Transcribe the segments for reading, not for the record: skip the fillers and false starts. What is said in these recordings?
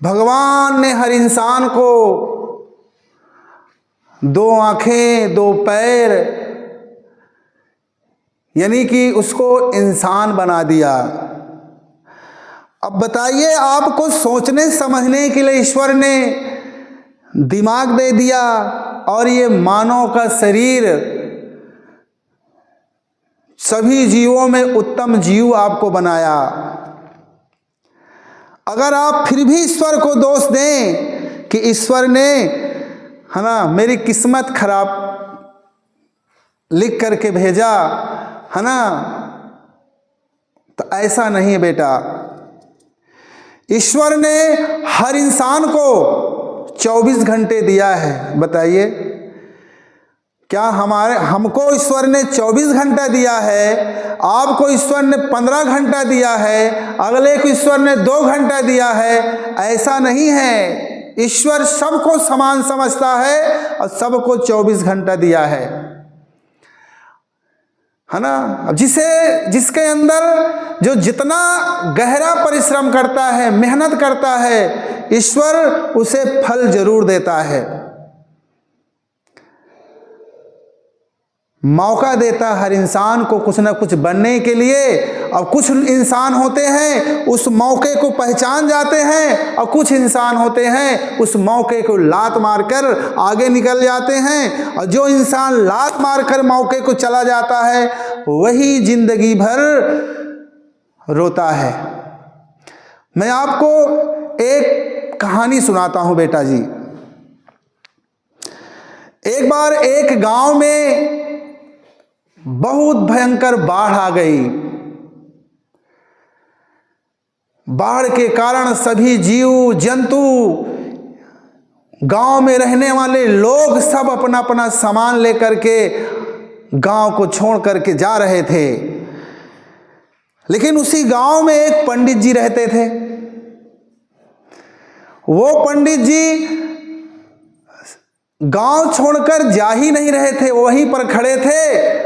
भगवान ने हर इंसान को 2 आंखें, 2 पैर, यानी कि उसको इंसान बना दिया। अब बताइए, आपको सोचने समझने के लिए ईश्वर ने दिमाग दे दिया और ये मानव का शरीर, सभी जीवों में उत्तम जीव आपको बनाया। अगर आप फिर भी ईश्वर को दोष दें कि ईश्वर ने, है ना, मेरी किस्मत खराब लिख करके भेजा, है ना, तो ऐसा नहीं है बेटा। ईश्वर ने हर इंसान को 24 घंटे दिया है। बताइए, क्या हमको ईश्वर ने 24 घंटा दिया है? आपको ईश्वर ने 15 घंटा दिया है, अगले को ईश्वर ने 2 घंटा दिया है? ऐसा नहीं है। ईश्वर सबको समान समझता है और सबको 24 घंटा दिया है ना। अब जिसके अंदर जो जितना गहरा परिश्रम करता है, मेहनत करता है, ईश्वर उसे फल जरूर देता है, मौका देता हर इंसान को कुछ ना कुछ बनने के लिए। और कुछ इंसान होते हैं उस मौके को पहचान जाते हैं, और कुछ इंसान होते हैं उस मौके को लात मारकर आगे निकल जाते हैं। और जो इंसान लात मारकर मौके को चला जाता है वही जिंदगी भर रोता है। मैं आपको एक कहानी सुनाता हूं बेटा जी। एक बार एक गांव में बहुत भयंकर बाढ़ आ गई। बाढ़ के कारण सभी जीव जंतु, गांव में रहने वाले लोग सब अपना अपना सामान लेकर के गांव को छोड़ करके जा रहे थे। लेकिन उसी गांव में एक पंडित जी रहते थे। वो पंडित जी गांव छोड़कर जा ही नहीं रहे थे, वहीं पर खड़े थे।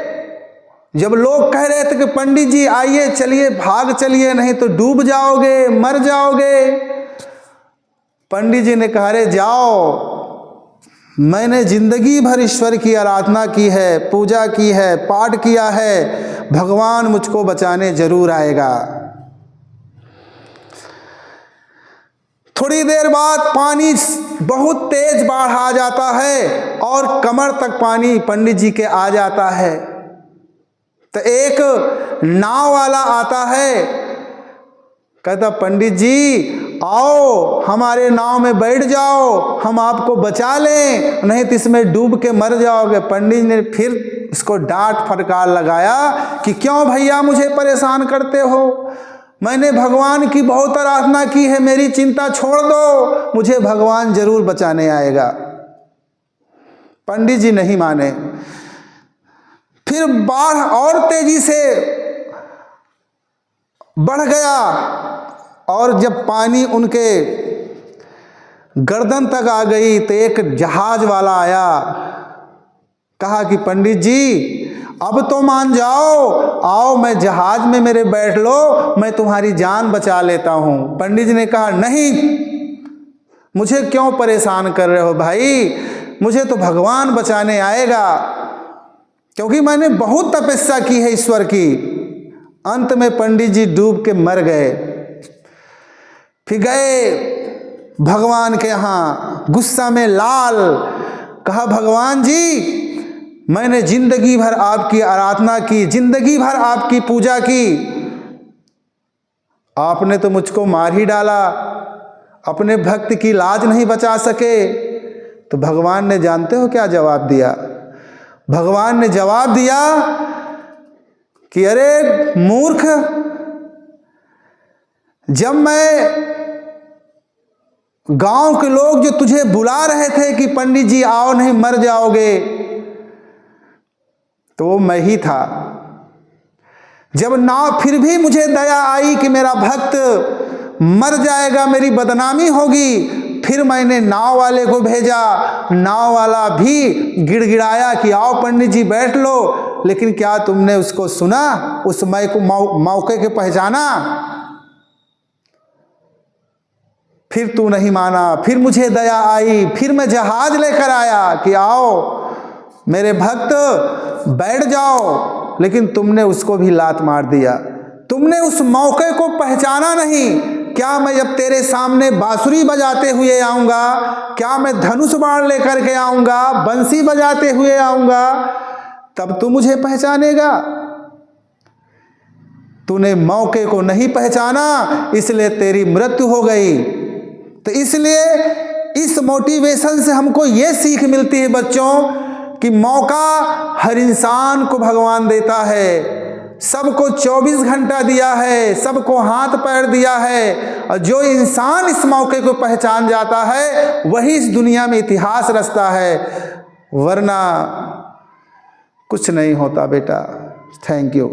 जब लोग कह रहे थे कि पंडित जी आइए, चलिए, भाग चलिए, नहीं तो डूब जाओगे, मर जाओगे, पंडित जी ने कहा, अरे जाओ, मैंने जिंदगी भर ईश्वर की आराधना की है, पूजा की है, पाठ किया है, भगवान मुझको बचाने जरूर आएगा। थोड़ी देर बाद पानी, बहुत तेज बाढ़ आ जाता है और कमर तक पानी पंडित जी के आ जाता है। तो एक नाव वाला आता है, कहता, पंडित जी आओ, हमारे नाव में बैठ जाओ, हम आपको बचा लें, नहीं तो इसमें डूब के मर जाओगे। पंडित ने फिर इसको डांट फटकार लगाया कि क्यों भैया मुझे परेशान करते हो, मैंने भगवान की बहुत आराधना की है, मेरी चिंता छोड़ दो, मुझे भगवान जरूर बचाने आएगा। पंडित जी नहीं माने। फिर बाढ़ और तेजी से बढ़ गया और जब पानी उनके गर्दन तक आ गई तो एक जहाज वाला आया, कहा कि पंडित जी अब तो मान जाओ, आओ मैं जहाज में मेरे बैठ लो, मैं तुम्हारी जान बचा लेता हूं। पंडित जी ने कहा, नहीं, मुझे क्यों परेशान कर रहे हो भाई, मुझे तो भगवान बचाने आएगा, क्योंकि मैंने बहुत तपस्या की है ईश्वर की। अंत में पंडित जी डूब के मर गए। फिर गए भगवान के यहाँ, गुस्सा में लाल, कहा, भगवान जी मैंने जिंदगी भर आपकी आराधना की, जिंदगी भर आपकी पूजा की, आपने तो मुझको मार ही डाला, अपने भक्त की लाज नहीं बचा सके। तो भगवान ने जानते हो क्या जवाब दिया? भगवान ने जवाब दिया कि अरे मूर्ख, जब मैं गांव के लोग जो तुझे बुला रहे थे कि पंडित जी आओ, नहीं मर जाओगे, तो वो मैं ही था। जब नाव, फिर भी मुझे दया आई कि मेरा भक्त मर जाएगा, मेरी बदनामी होगी, फिर मैंने नाव वाले को भेजा, नाव वाला भी गिड़गिड़ाया कि आओ पंडित जी बैठ लो, लेकिन क्या तुमने उसको सुना, उस मौके को पहचाना? फिर तू नहीं माना, फिर मुझे दया आई, फिर मैं जहाज लेकर आया कि आओ मेरे भक्त बैठ जाओ, लेकिन तुमने उसको भी लात मार दिया। तुमने उस मौके को पहचाना नहीं। क्या मैं जब तेरे सामने बांसुरी बजाते हुए आऊँगा, क्या मैं धनुष बाण लेकर के आऊँगा, बंसी बजाते हुए आऊँगा, तब तू मुझे पहचानेगा। तूने मौके को नहीं पहचाना, इसलिए तेरी मृत्यु हो गई। तो इसलिए इस मोटिवेशन से हमको ये सीख मिलती है बच्चों कि मौका हर इंसान को भगवान देता है। सबको 24 घंटा दिया है, सबको हाथ पैर दिया है, और जो इंसान इस मौके को पहचान जाता है वही इस दुनिया में इतिहास रचता है, वरना कुछ नहीं होता बेटा। Thank you.